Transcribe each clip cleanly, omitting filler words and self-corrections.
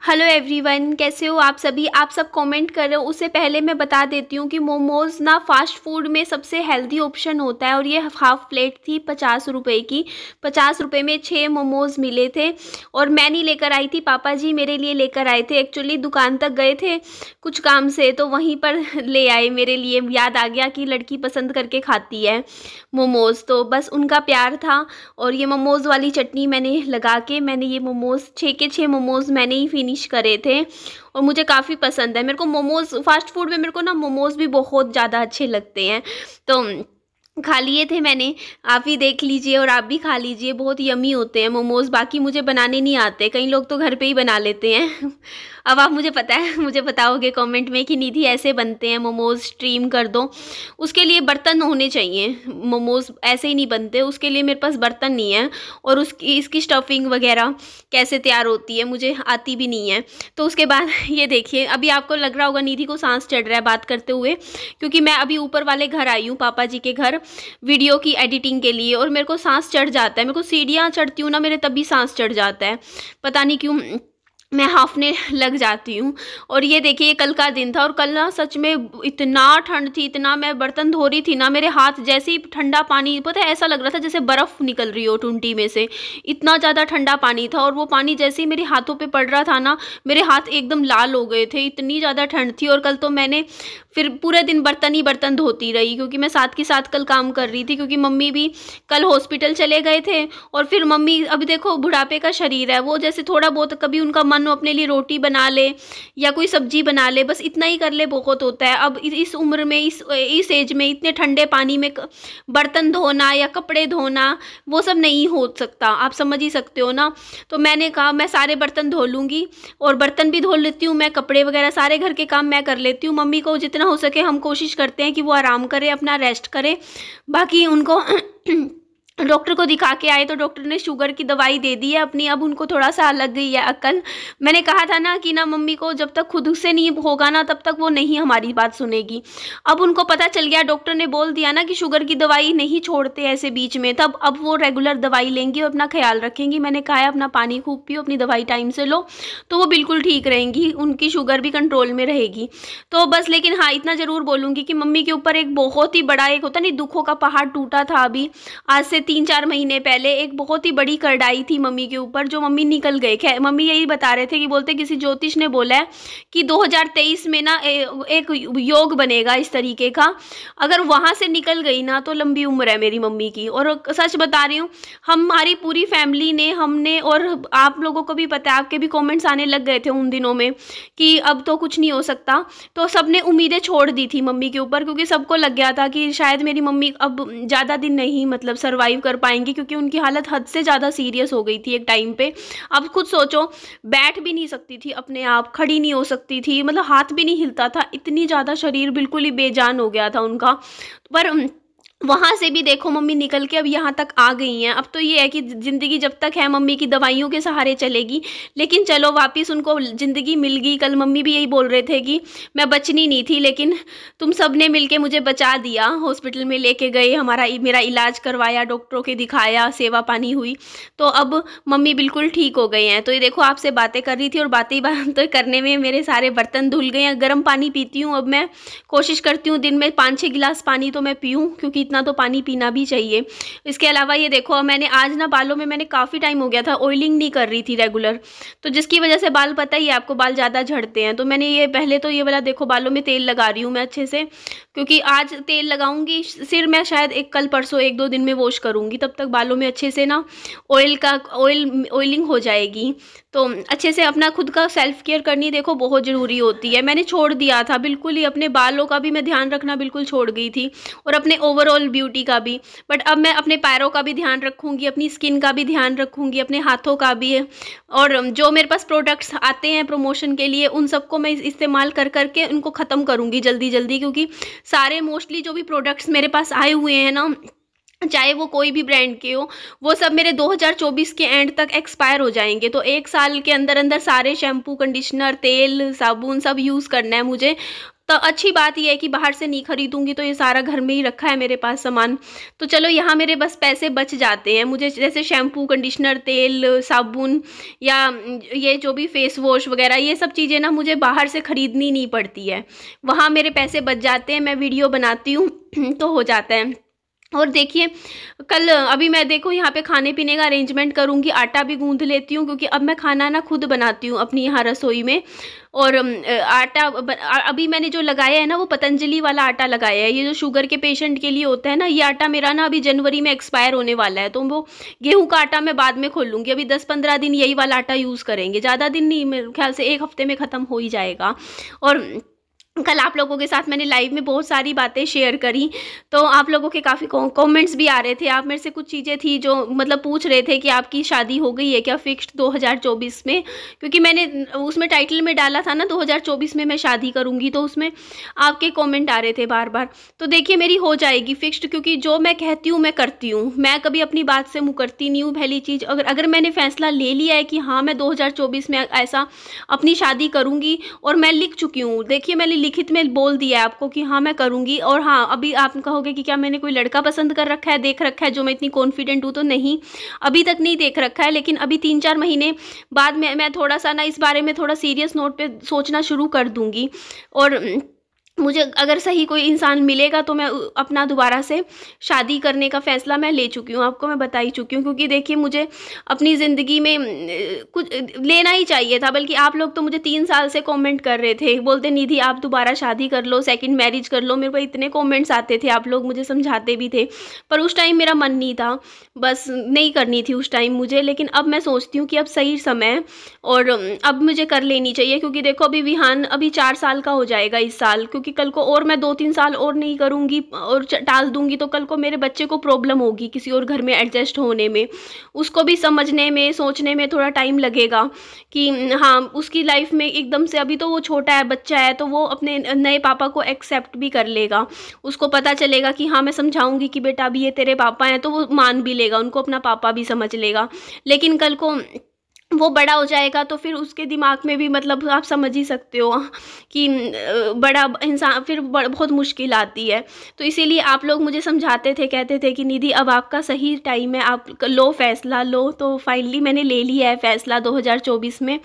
Hello everyone, कैसे हो आप सभी। आप सब कमेंट कर रहे हो। उससे पहले मैं बता देती हूँ कि मोमोज़ ना फास्ट फूड में सबसे हेल्दी ऑप्शन होता है। और ये हाफ प्लेट थी 50 रुपये की। 50 रुपये में 6 मोमोज़ मिले थे। और मैं नहीं लेकर आई थी, पापा जी मेरे लिए लेकर आए थे। एक्चुअली दुकान तक गए थे कुछ काम से, तो वहीं पर ले आए मेरे लिए। याद आ गया कि लड़की पसंद करके खाती है मोमोज़, तो बस उनका प्यार था। और ये मोमोज़ वाली चटनी मैंने लगा के मैंने ये मोमोज़ 6 के 6 मोमोज़ मैंने ही फिनिश करे थे। और मुझे काफ़ी पसंद है। मेरे को मोमोज़ फास्ट फूड में मेरे को ना मोमोज़ भी बहुत ज़्यादा अच्छे लगते हैं। तो खा लिए थे मैंने, आप ही देख लीजिए और आप भी खा लीजिए। बहुत यमी होते हैं मोमोज़। बाकी मुझे बनाने नहीं आते, कई लोग तो घर पे ही बना लेते हैं। अब आप मुझे बताओगे कमेंट में कि निधि ऐसे बनते हैं मोमोज़, स्ट्रीम कर दो। उसके लिए बर्तन होने चाहिए। मोमोज़ ऐसे ही नहीं बनते, उसके लिए मेरे पास बर्तन नहीं है। और इसकी स्टफिंग वगैरह कैसे तैयार होती है मुझे आती भी नहीं है। तो उसके बाद ये देखिए, अभी आपको लग रहा होगा निधि को सांस चढ़ रहा है बात करते हुए, क्योंकि मैं अभी ऊपर वाले घर आई हूँ, पापा जी के घर, वीडियो की एडिटिंग के लिए। और मेरे को सांस चढ़ जाता है। मेरे को सीढ़ियाँ चढ़ती हूँ ना, मेरे तभी सांस चढ़ जाता है, पता नहीं क्यों मैं हाफने लग जाती हूँ। और ये देखिए, कल का दिन था और कल ना सच में इतना ठंड थी, इतना मैं बर्तन धो रही थी ना, मेरे हाथ जैसे ही ठंडा पानी, पता है ऐसा लग रहा था जैसे बर्फ़ निकल रही हो टुंटी में से। इतना ज़्यादा ठंडा पानी था। और वो पानी जैसे ही मेरे हाथों पे पड़ रहा था ना, मेरे हाथ एकदम लाल हो गए थे, इतनी ज़्यादा ठंड थी। और कल तो मैंने फिर पूरे दिन बर्तन ही बर्तन धोती रही, क्योंकि मैं साथ के साथ कल काम कर रही थी, क्योंकि मम्मी भी कल हॉस्पिटल चले गए थे। और फिर मम्मी, अभी देखो बुढ़ापे का शरीर है, वो जैसे थोड़ा बहुत कभी उनका मन हो अपने लिए रोटी बना ले या कोई सब्जी बना ले, बस इतना ही कर ले बहुत होता है। अब इस उम्र में, इस एज में इतने ठंडे पानी में बर्तन धोना या कपड़े धोना, वो सब नहीं हो सकता। आप समझ ही सकते हो ना। तो मैंने कहा मैं सारे बर्तन धो लूँगी, और बर्तन भी धो लेती हूँ मैं, कपड़े वगैरह सारे घर के काम मैं कर लेती हूँ। मम्मी को जितना हो सके हम कोशिश करते हैं कि वो आराम करे, अपना रेस्ट करे। बाकी उनको डॉक्टर को दिखा के आए तो डॉक्टर ने शुगर की दवाई दे दी है अपनी। अब उनको थोड़ा सा लग गई है अकल। मैंने कहा था ना कि ना मम्मी को जब तक खुद से नहीं होगा ना, तब तक वो नहीं हमारी बात सुनेगी। अब उनको पता चल गया, डॉक्टर ने बोल दिया ना कि शुगर की दवाई नहीं छोड़ते ऐसे बीच में, तब अब वो रेगुलर दवाई लेंगी और अपना ख्याल रखेंगी। मैंने कहा है अपना पानी खूब पियो, अपनी दवाई टाइम से लो, तो वो बिल्कुल ठीक रहेंगी, उनकी शुगर भी कंट्रोल में रहेगी। तो बस, लेकिन हाँ इतना ज़रूर बोलूँगी कि मम्मी के ऊपर एक बहुत ही बड़ा, एक होता नहीं दुखों का पहाड़ टूटा था अभी आज से 3-4 महीने पहले। एक बहुत ही बड़ी करड़ाई थी मम्मी के ऊपर, जो मम्मी निकल गए। खैर मम्मी यही बता रहे थे कि बोलते किसी ज्योतिष ने बोला है कि 2023 में ना एक योग बनेगा इस तरीके का, अगर वहाँ से निकल गई ना तो लंबी उम्र है मेरी मम्मी की। और सच बता रही हूँ, हमारी पूरी फैमिली ने, हमने, और आप लोगों को भी पता है, आपके भी कॉमेंट्स आने लग गए थे उन दिनों में कि अब तो कुछ नहीं हो सकता। तो सबने उम्मीदें छोड़ दी थी मम्मी के ऊपर, क्योंकि सबको लग गया था कि शायद मेरी मम्मी अब ज़्यादा दिन नहीं मतलब सर्वाइव कर पाएंगी, क्योंकि उनकी हालत हद से ज़्यादा सीरियस हो गई थी एक टाइम पे। अब खुद सोचो, बैठ भी नहीं सकती थी अपने आप, खड़ी नहीं हो सकती थी, मतलब हाथ भी नहीं हिलता था, इतनी ज़्यादा शरीर बिल्कुल ही बेजान हो गया था उनका। पर वहाँ से भी देखो मम्मी निकल के अब यहाँ तक आ गई हैं। अब तो ये है कि ज़िंदगी जब तक है मम्मी की दवाइयों के सहारे चलेगी। लेकिन चलो वापस उनको ज़िंदगी मिल गई। कल मम्मी भी यही बोल रहे थे कि मैं बचनी नहीं थी, लेकिन तुम सब ने मिल के मुझे बचा दिया। हॉस्पिटल में लेके गए, मेरा इलाज करवाया, डॉक्टरों के दिखाया, सेवा पानी हुई, तो अब मम्मी बिल्कुल ठीक हो गए हैं। तो ये देखो आपसे बातें कर रही थी और बातें करने में मेरे सारे बर्तन धुल गए हैं। गर्म पानी पीती हूँ अब मैं, कोशिश करती हूँ दिन में 5-6 गिलास पानी तो मैं पीऊँ, क्योंकि इतना तो पानी पीना भी चाहिए। इसके अलावा ये देखो, मैंने आज ना बालों में, मैंने काफ़ी टाइम हो गया था ऑयलिंग नहीं कर रही थी रेगुलर, तो जिसकी वजह से बाल, पता ही है आपको, बाल ज़्यादा झड़ते हैं। तो मैंने ये पहले तो ये वाला देखो बालों में तेल लगा रही हूँ मैं अच्छे से, क्योंकि आज तेल लगाऊंगी। सिर मैं शायद कल परसों 1-2 दिन में वॉश करूँगी, तब तक बालों में अच्छे से ना ऑयलिंग हो जाएगी। तो अच्छे से अपना खुद का सेल्फ केयर करनी देखो बहुत ज़रूरी होती है। मैंने छोड़ दिया था बिल्कुल ही, अपने बालों का भी मैं ध्यान रखना बिल्कुल छोड़ गई थी, और अपने ओवरऑल ब्यूटी का भी। बट अब मैं अपने पैरों का भी ध्यान रखूँगी, अपनी स्किन का भी ध्यान रखूँगी, अपने हाथों का भी। और जो मेरे पास प्रोडक्ट्स आते हैं प्रमोशन के लिए, उन सबको मैं इस्तेमाल कर करके उनको ख़त्म करूँगी जल्दी जल्दी, क्योंकि सारे मोस्टली जो भी प्रोडक्ट्स मेरे पास आए हुए हैं ना, चाहे वो कोई भी ब्रांड के हो, वो सब मेरे 2024 के एंड तक एक्सपायर हो जाएंगे। तो 1 साल के अंदर अंदर सारे शैम्पू, कंडीशनर, तेल, साबुन सब यूज़ करना है मुझे। तो अच्छी बात ये है कि बाहर से नहीं खरीदूंगी, तो ये सारा घर में ही रखा है मेरे पास सामान। तो चलो यहाँ मेरे बस पैसे बच जाते हैं। मुझे जैसे शैम्पू, कंडीशनर, तेल, साबुन या ये जो भी फेस वॉश वगैरह, ये सब चीज़ें ना मुझे बाहर से ख़रीदनी नहीं पड़ती है। वहाँ मेरे पैसे बच जाते हैं, मैं वीडियो बनाती हूँ तो हो जाता है। और देखिए कल अभी मैं देखो यहाँ पे खाने पीने का अरेंजमेंट करूँगी, आटा भी गूंथ लेती हूँ क्योंकि अब मैं खाना ना खुद बनाती हूँ अपनी यहाँ रसोई में। और अभी मैंने जो लगाया है ना वो पतंजलि वाला आटा लगाया है। ये जो शुगर के पेशेंट के लिए होता है ना, ये आटा मेरा ना अभी जनवरी में एक्सपायर होने वाला है, तो वो गेहूं का आटा मैं बाद में खोलूँगी। अभी 10-15 दिन यही वाला आटा यूज़ करेंगे, ज़्यादा दिन नहीं, मेरे ख्याल से 1 हफ्ते में ख़त्म हो ही जाएगा। और कल आप लोगों के साथ मैंने लाइव में बहुत सारी बातें शेयर करी, तो आप लोगों के काफ़ी कमेंट्स भी आ रहे थे। आप मेरे से कुछ चीज़ें थी जो मतलब पूछ रहे थे कि आपकी शादी हो गई है क्या फिक्स्ड 2024 में, क्योंकि मैंने उसमें टाइटल में डाला था ना 2024 में मैं शादी करूँगी, तो उसमें आपके कमेंट आ रहे थे बार बार। तो देखिए मेरी हो जाएगी फिक्स्ड, क्योंकि जो मैं कहती हूँ मैं करती हूँ, मैं कभी अपनी बात से मुकरती नहीं हूँ। पहली चीज़, अगर मैंने फैसला ले लिया है कि हाँ मैं 2024 में ऐसा अपनी शादी करूँगी, और मैं लिख चुकी हूँ, देखिए मैंने लिखित में बोल दिया है आपको कि हाँ मैं करूँगी। और हाँ, अभी आप कहोगे कि क्या मैंने कोई लड़का पसंद कर रखा है, देख रखा है जो मैं इतनी कॉन्फिडेंट हूँ, तो नहीं, अभी तक नहीं देख रखा है। लेकिन अभी 3-4 महीने बाद में मैं थोड़ा सा ना इस बारे में थोड़ा सीरियस नोट पे सोचना शुरू कर दूँगी। और मुझे अगर सही कोई इंसान मिलेगा तो मैं अपना दोबारा से शादी करने का फ़ैसला मैं ले चुकी हूँ, आपको मैं बता ही चुकी हूँ। क्योंकि देखिए मुझे अपनी ज़िंदगी में कुछ लेना ही चाहिए था। बल्कि आप लोग तो मुझे 3 साल से कमेंट कर रहे थे, बोलते निधि आप दोबारा शादी कर लो, सेकंड मैरिज कर लो। मेरे को इतने कमेंट्स आते थे, आप लोग मुझे समझाते भी थे, पर उस टाइम मेरा मन नहीं था, बस नहीं करनी थी उस टाइम मुझे। लेकिन अब मैं सोचती हूँ कि अब सही समय है और अब मुझे कर लेनी चाहिए। क्योंकि देखो अभी विहान अभी 4 साल का हो जाएगा इस साल, क्योंकि कल को और मैं 2-3 साल और नहीं करूँगी और टाल दूँगी तो कल को मेरे बच्चे को प्रॉब्लम होगी किसी और घर में एडजस्ट होने में, उसको भी समझने में सोचने में थोड़ा टाइम लगेगा कि हाँ उसकी लाइफ में एकदम से, अभी तो वो छोटा है, बच्चा है, तो वो अपने नए पापा को एक्सेप्ट भी कर लेगा। उसको पता चलेगा कि हाँ मैं समझाऊंगी कि बेटा अभी ये तेरे पापा हैं, तो वो मान भी लेगा, उनको अपना पापा भी समझ लेगा। लेकिन कल को वो बड़ा हो जाएगा तो फिर उसके दिमाग में भी मतलब आप समझ ही सकते हो कि बड़ा इंसान फिर बहुत मुश्किल आती है। तो इसीलिए आप लोग मुझे समझाते थे, कहते थे कि निधि अब आपका सही टाइम है, आप लो फैसला लो। तो फाइनली मैंने ले लिया है फैसला 2024 में।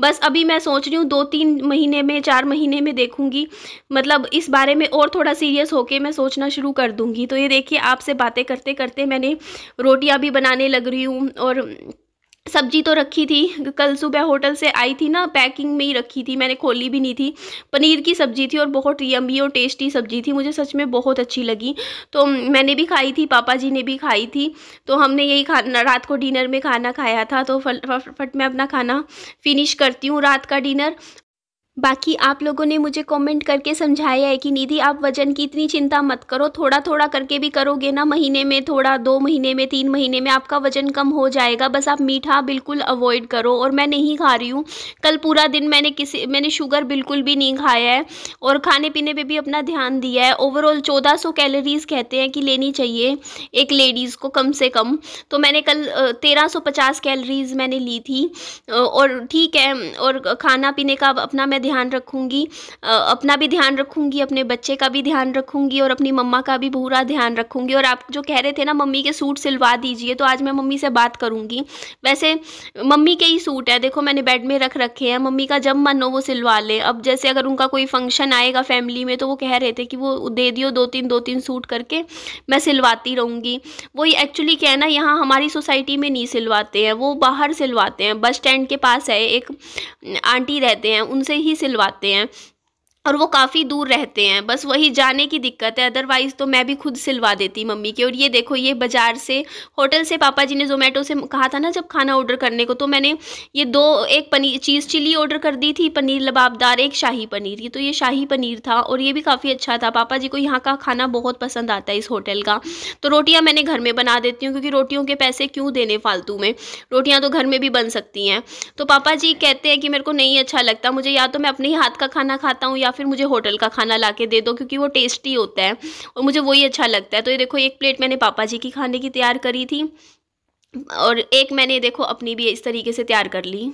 बस अभी मैं सोच रही हूँ 2-3 महीने में, 4 महीने में देखूँगी, मतलब इस बारे में और थोड़ा सीरियस होके मैं सोचना शुरू कर दूँगी। तो ये देखिए आपसे बातें करते करते मैंने रोटियाँ भी बनाने लग रही हूँ, और सब्जी तो रखी थी, कल सुबह होटल से आई थी ना, पैकिंग में ही रखी थी, मैंने खोली भी नहीं थी। पनीर की सब्जी थी और बहुत यम्मी और टेस्टी सब्जी थी, मुझे सच में बहुत अच्छी लगी। तो मैंने भी खाई थी, पापा जी ने भी खाई थी, तो हमने यही खाना रात को डिनर में खाना खाया था। तो फटाफट मैं अपना खाना फिनिश करती हूँ रात का डिनर। बाकी आप लोगों ने मुझे कमेंट करके समझाया है कि निधि आप वज़न की इतनी चिंता मत करो, थोड़ा थोड़ा करके भी करोगे ना, महीने में थोड़ा, 2 महीने में, 3 महीने में आपका वज़न कम हो जाएगा। बस आप मीठा बिल्कुल अवॉइड करो। और मैं नहीं खा रही हूँ, कल पूरा दिन मैंने शुगर बिल्कुल भी नहीं खाया है और खाने पीने पे भी अपना ध्यान दिया है। ओवरऑल 1400 कैलोरीज़ कहते हैं कि लेनी चाहिए एक लेडीज़ को कम से कम। तो मैंने कल 1350 कैलोरीज़ मैंने ली थी, और ठीक है। और खाना पीने का अपना मैं ध्यान रखूँगी, अपना भी ध्यान रखूँगी, अपने बच्चे का भी ध्यान रखूँगी, और अपनी मम्मा का भी पूरा ध्यान रखूँगी। और आप जो कह रहे थे ना मम्मी के सूट सिलवा दीजिए, तो आज मैं मम्मी से बात करूँगी। वैसे मम्मी के ही सूट है, देखो मैंने बेड में रख रखे हैं, मम्मी का जब मन हो वो सिलवा ले। अब जैसे अगर उनका कोई फंक्शन आएगा फैमिली में, तो वो कह रहे थे कि वो दे दियो 2-3 सूट करके, मैं सिलवाती रहूँगी। वही एक्चुअली क्या है ना, यहाँ हमारी सोसाइटी में नहीं सिलवाते हैं, वो बाहर सिलवाते हैं। बस स्टैंड के पास है एक आंटी रहते हैं, उनसे ही सिलवाते हैं, और वो काफ़ी दूर रहते हैं, बस वही जाने की दिक्कत है। अदरवाइज़ तो मैं भी खुद सिलवा देती मम्मी के। और ये देखो, ये बाज़ार से, होटल से पापा जी ने ज़ोमैटो से कहा था ना जब खाना ऑर्डर करने को, तो मैंने ये एक पनीर चीज़ चिली ऑर्डर कर दी थी, पनीर लबाबदार, एक शाही पनीर की। तो ये शाही पनीर था और ये भी काफ़ी अच्छा था। पापा जी को यहाँ का खाना बहुत पसंद आता है इस होटल का। तो रोटियाँ मैंने घर में बना देती हूँ, क्योंकि रोटियों के पैसे क्यों देने फालतू में, रोटियाँ तो घर में भी बन सकती हैं। तो पापा जी कहते हैं कि मेरे को नहीं अच्छा लगता, मुझे या तो मैं अपने ही हाथ का खाना खाता हूँ या फिर मुझे होटल का खाना ला के दे दो, क्योंकि वो टेस्टी होता है और मुझे वही अच्छा लगता है। तो ये देखो, एक प्लेट मैंने पापा जी की खाने की तैयार करी थी, और एक मैंने देखो अपनी भी इस तरीके से तैयार कर ली।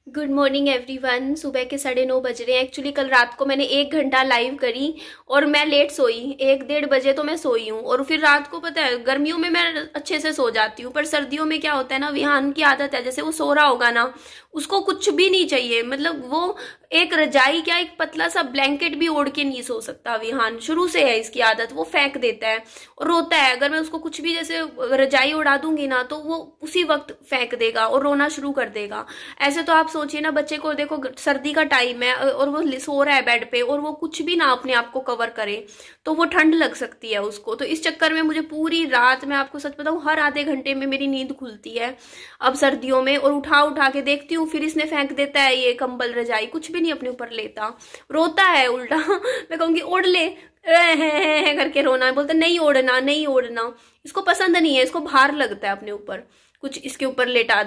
Good morning everyone. सुबह के 9:30 बज रहे हैं। एक्चुअली कल रात को मैंने 1 घंटा लाइव करी और मैं लेट सोई, 1-1:30 बजे तो मैं सोई हूँ। और फिर रात को पता है गर्मियों में मैं अच्छे से सो जाती हूँ, पर सर्दियों में क्या होता है ना, विहान की आदत है, जैसे वो सो रहा होगा ना, उसको कुछ भी नहीं चाहिए, मतलब वो एक रजाई क्या, एक पतला सा ब्लैंकेट भी ओढ़ के नहीं सो सकता। विहान शुरू से है इसकी आदत, वो फेंक देता है और रोता है। अगर मैं उसको कुछ भी जैसे रजाई उड़ा दूंगी ना, तो वो उसी वक्त फेंक देगा और रोना शुरू कर देगा। ऐसे तो आप सोचिए ना, बच्चे को देखो सर्दी का टाइम है और वो सो रहा है बेड पे और वो कुछ भी ना अपने आप को कवर करे, तो वो ठंड लग सकती है उसको। तो इस चक्कर में मुझे पूरी रात, मैं आपको सच बताऊं, हर आधे घंटे में मेरी नींद खुलती है अब सर्दियों में। और उठा उठा के देखती हूँ, फिर इसने फेंक देता है ये कंबल रजाई, कुछ भी नहीं अपने ऊपर लेता, रोता है उल्टा। मैं कहूंगी ओढ़ ले, है करके रोना है, बोलते नहीं ओढ़ना नहीं ओढ़ना। इसको पसंद नहीं है, इसको भार लगता है अपने ऊपर, कुछ इसके ऊपर लेटा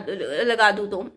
लगा दूं तो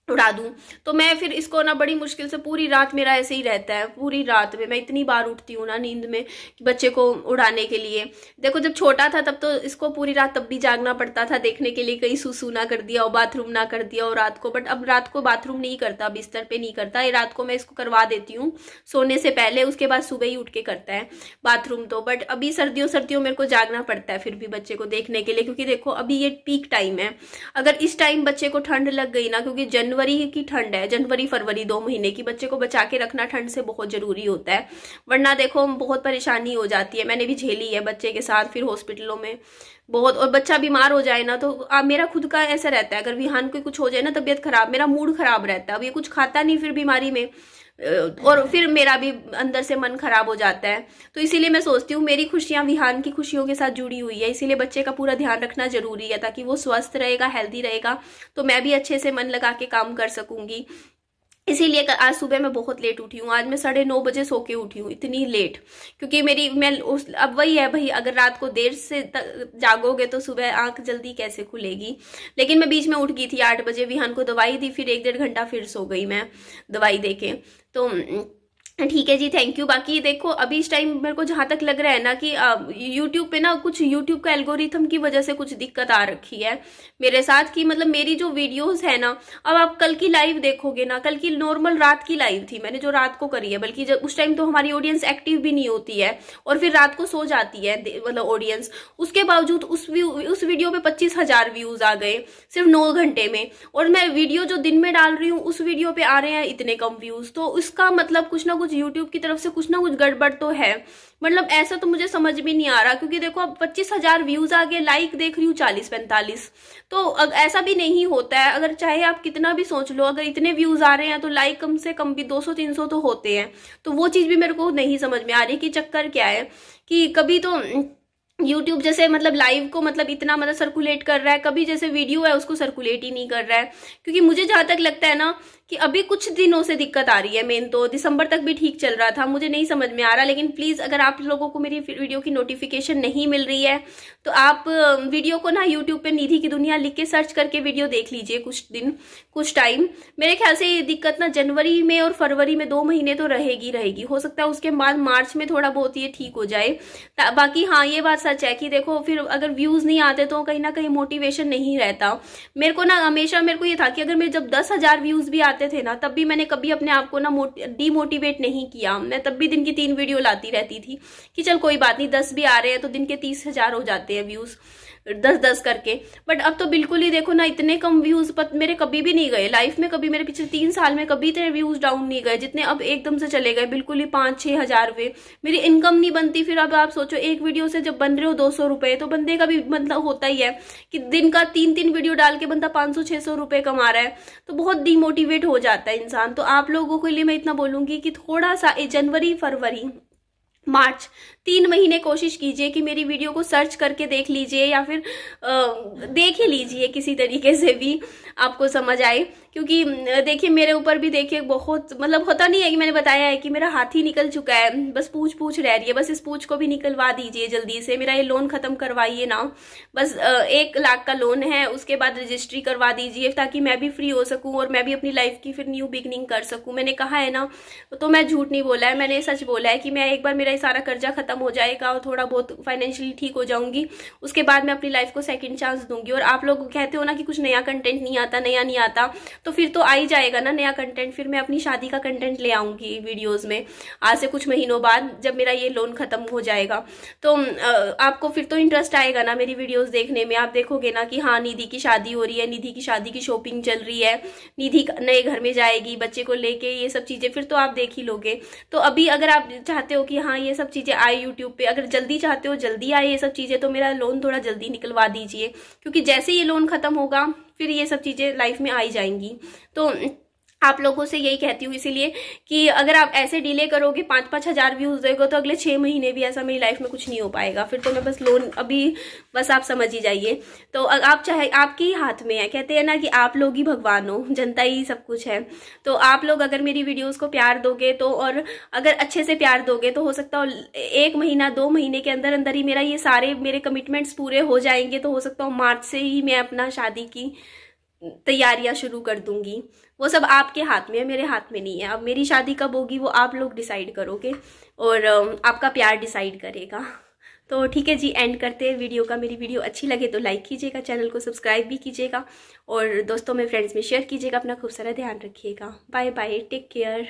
उड़ा दूं। तो मैं फिर इसको ना बड़ी मुश्किल से, पूरी रात मेरा ऐसे ही रहता है। पूरी रात में मैं इतनी बार उठती हूँ ना नींद में कि बच्चे को उड़ाने के लिए। देखो जब छोटा था तब तो इसको पूरी रात तब भी जागना पड़ता था देखने के लिए, कहीं सुसु ना कर दिया और बाथरूम ना कर दिया और रात को। बट अब रात को बाथरूम नहीं करता, बिस्तर पे नहीं करता, ये रात को मैं इसको करवा देती हूँ सोने से पहले, उसके बाद सुबह ही उठ के करता है बाथरूम तो। बट अभी सर्दियों मेरे को जागना पड़ता है फिर भी बच्चे को देखने के लिए, क्योंकि देखो अभी ये पीक टाइम है। अगर इस टाइम बच्चे को ठंड लग गई ना, क्योंकि जनवरी की ठंड है, जनवरी फरवरी 2 महीने की, बच्चे को बचा के रखना ठंड से बहुत जरूरी होता है, वरना देखो बहुत परेशानी हो जाती है। मैंने भी झेली है बच्चे के साथ फिर हॉस्पिटलों में बहुत। और बच्चा बीमार हो जाए ना, तो मेरा खुद का ऐसा रहता है, अगर विहान को कुछ हो जाए ना, तबीयत खराब, मेरा मूड खराब रहता है। अब ये कुछ खाता नहीं फिर बीमारी में, और फिर मेरा भी अंदर से मन खराब हो जाता है। तो इसीलिए मैं सोचती हूँ मेरी खुशियां विहान की खुशियों के साथ जुड़ी हुई है, इसीलिए बच्चे का पूरा ध्यान रखना जरूरी है, ताकि वो स्वस्थ रहेगा, हेल्दी रहेगा, तो मैं भी अच्छे से मन लगा के काम कर सकूंगी। इसीलिए आज सुबह मैं बहुत लेट उठी हूँ। आज मैं 9:30 बजे सो के उठी हूँ, इतनी लेट, क्योंकि अब वही है भाई, अगर रात को देर से जागोगे तो सुबह आंख जल्दी कैसे खुलेगी। लेकिन मैं बीच में उठ गई थी 8 बजे, विहान को दवाई दी, फिर 1-1.5 घंटा फिर सो गई मैं दवाई देके। तो ठीक है जी, थैंक यू। बाकी देखो अभी इस टाइम मेरे को जहां तक लग रहा है ना कि यूट्यूब पे ना कुछ, यूट्यूब का एल्गोरिथम की वजह से कुछ दिक्कत आ रखी है मेरे साथ, कि मतलब मेरी जो वीडियोस है ना, अब आप कल की लाइव देखोगे ना, कल की नॉर्मल रात की लाइव थी मैंने जो रात को करी है, बल्कि जब उस टाइम तो हमारी ऑडियंस एक्टिव भी नहीं होती है और फिर रात को सो जाती है मतलब ऑडियंस, उसके बावजूद उस वीडियो पे 25,000 व्यूज आ गए सिर्फ 9 घंटे में। और मैं वीडियो जो दिन में डाल रही हूँ उस वीडियो पे आ रहे हैं इतने कम व्यूज, तो इसका मतलब कुछ ना कुछ यूट्यूब की तरफ से कुछ ना कुछ गड़बड़ तो है। मतलब ऐसा तो मुझे समझ में नहीं आ रहा, क्योंकि देखो अब 25,000 व्यूज आ गए, लाइक देख रही हूँ 40-45, तो ऐसा भी नहीं होता है। अगर चाहे आप कितना भी सोच लो, अगर इतने व्यूज आ रहे हैं तो लाइक कम से कम भी 200-300 तो होते हैं। तो वो चीज भी मेरे को नहीं समझ में आ रही कि चक्कर क्या है, कि कभी तो यूट्यूब जैसे मतलब लाइव को मतलब इतना मतलब सर्कुलेट कर रहा है, कभी जैसे वीडियो है उसको सर्कुलेट ही नहीं कर रहा है। क्योंकि मुझे जहां तक लगता है ना कि अभी कुछ दिनों से दिक्कत आ रही है, मेन तो दिसंबर तक भी ठीक चल रहा था, मुझे नहीं समझ में आ रहा। लेकिन प्लीज अगर आप लोगों को मेरी वीडियो की नोटिफिकेशन नहीं मिल रही है तो आप वीडियो को ना यूट्यूब पे निधि की दुनिया लिख के सर्च करके वीडियो देख लीजिए कुछ दिन, कुछ टाइम। मेरे ख्याल से ये दिक्कत ना जनवरी में और फरवरी में 2 महीने तो रहेगी। हो सकता है उसके बाद मार्च में थोड़ा बहुत ये ठीक हो जाए। बाकी हाँ, ये बात सच है कि देखो फिर अगर व्यूज नहीं आते तो कहीं ना कहीं मोटिवेशन नहीं रहता। मेरे को ना हमेशा मेरे को ये था कि अगर मेरे जब 10,000 व्यूज भी आते थे ना, तब भी मैंने कभी अपने आप को ना डीमोटिवेट नहीं किया। मैं तब भी दिन की 3 वीडियो लाती रहती थी कि चल कोई बात नहीं, 10 भी आ रहे हैं तो दिन के 30,000 हो जाते हैं व्यूज, 10-10 करके। बट अब तो बिल्कुल ही देखो ना, इतने कम व्यूज मेरे कभी भी नहीं गए लाइफ में, कभी मेरे पिछले 3 साल में कभी इतने व्यूज डाउन नहीं गए जितने अब एकदम से चले गए, बिल्कुल ही 5-6 हजार वे। मेरी इनकम नहीं बनती फिर। अब आप सोचो एक वीडियो से जब बन रहे हो 200 रुपए, तो बंदे का भी मतलब होता ही है कि दिन का 3-3 वीडियो डाल के बंदा 500-600 रुपए कमा रहा है, तो बहुत डिमोटिवेट हो जाता है इंसान। तो आप लोगों के लिए मैं इतना बोलूंगी कि थोड़ा सा जनवरी फरवरी मार्च 3 महीने कोशिश कीजिए कि मेरी वीडियो को सर्च करके देख लीजिए, या फिर देख ही लीजिए किसी तरीके से भी आपको समझ आए। क्योंकि देखिए मेरे ऊपर भी देखिए बहुत मतलब होता नहीं है कि मैंने बताया है कि मेरा हाथ ही निकल चुका है, बस पूछ रह रही है, बस इस पूछ को भी निकलवा दीजिए जल्दी से, मेरा ये लोन खत्म करवाइए ना। बस 1 लाख का लोन है, उसके बाद रजिस्ट्री करवा दीजिए ताकि मैं भी फ्री हो सकूं और मैं भी अपनी लाइफ की फिर न्यू बिगनिंग कर सकूं। मैंने कहा है ना, तो मैं झूठ नहीं बोला है, मैंने सच बोला है कि मैं एक बार मेरा ये सारा कर्जा खत्म हो जाएगा और थोड़ा बहुत फाइनेंशियली ठीक हो जाऊंगी, उसके बाद मैं अपनी लाइफ को सेकंड चांस दूंगी। और आप लोग कहते हो ना कि कुछ नया कंटेंट नहीं आता, नया नहीं आता, तो फिर तो आ ही जाएगा ना नया कंटेंट। फिर मैं अपनी शादी का कंटेंट ले आऊंगी वीडियोस में आज से कुछ महीनों बाद, जब मेरा ये लोन खत्म हो जाएगा। तो आपको फिर तो इंटरेस्ट आएगा ना मेरी वीडियोस देखने में। आप देखोगे ना कि हाँ निधि की शादी हो रही है, निधि की शादी की शॉपिंग चल रही है, निधि नए घर में जाएगी बच्चे को लेके, ये सब चीजें फिर तो आप देख ही लोगे। तो अभी अगर आप चाहते हो कि हाँ ये सब चीजें आए यूट्यूब पे, अगर जल्दी चाहते हो जल्दी आए ये सब चीजें, तो मेरा लोन थोड़ा जल्दी निकलवा दीजिए, क्योंकि जैसे ये लोन खत्म होगा फिर ये सब चीजें लाइफ में आ ही जाएंगी। तो आप लोगों से यही कहती हूँ इसीलिए कि अगर आप ऐसे डिले करोगे, 5-5 हज़ार व्यूज देगा, तो अगले 6 महीने भी ऐसा मेरी लाइफ में कुछ नहीं हो पाएगा। फिर तो मैं बस लोन अभी बस आप समझ ही जाइए। तो आप चाहे, आपके ही हाथ में है, कहते हैं ना कि आप लोग ही भगवान हो, जनता ही सब कुछ है। तो आप लोग अगर मेरी वीडियोस को प्यार दोगे तो, और अगर अच्छे से प्यार दोगे तो हो सकता है 1 महीना 2 महीने के अंदर अंदर ही मेरा ये सारे मेरे कमिटमेंट्स पूरे हो जाएंगे। तो हो सकता है मार्च से ही मैं अपना शादी की तैयारियां शुरू कर दूंगी। वो सब आपके हाथ में है, मेरे हाथ में नहीं है। अब मेरी शादी कब होगी वो आप लोग डिसाइड करोगे, और आपका प्यार डिसाइड करेगा। तो ठीक है जी, एंड करते हैं वीडियो का। मेरी वीडियो अच्छी लगे तो लाइक कीजिएगा, चैनल को सब्सक्राइब भी कीजिएगा, और दोस्तों में फ्रेंड्स में शेयर कीजिएगा। अपना खूब सारा ध्यान रखिएगा। Bye bye, take care.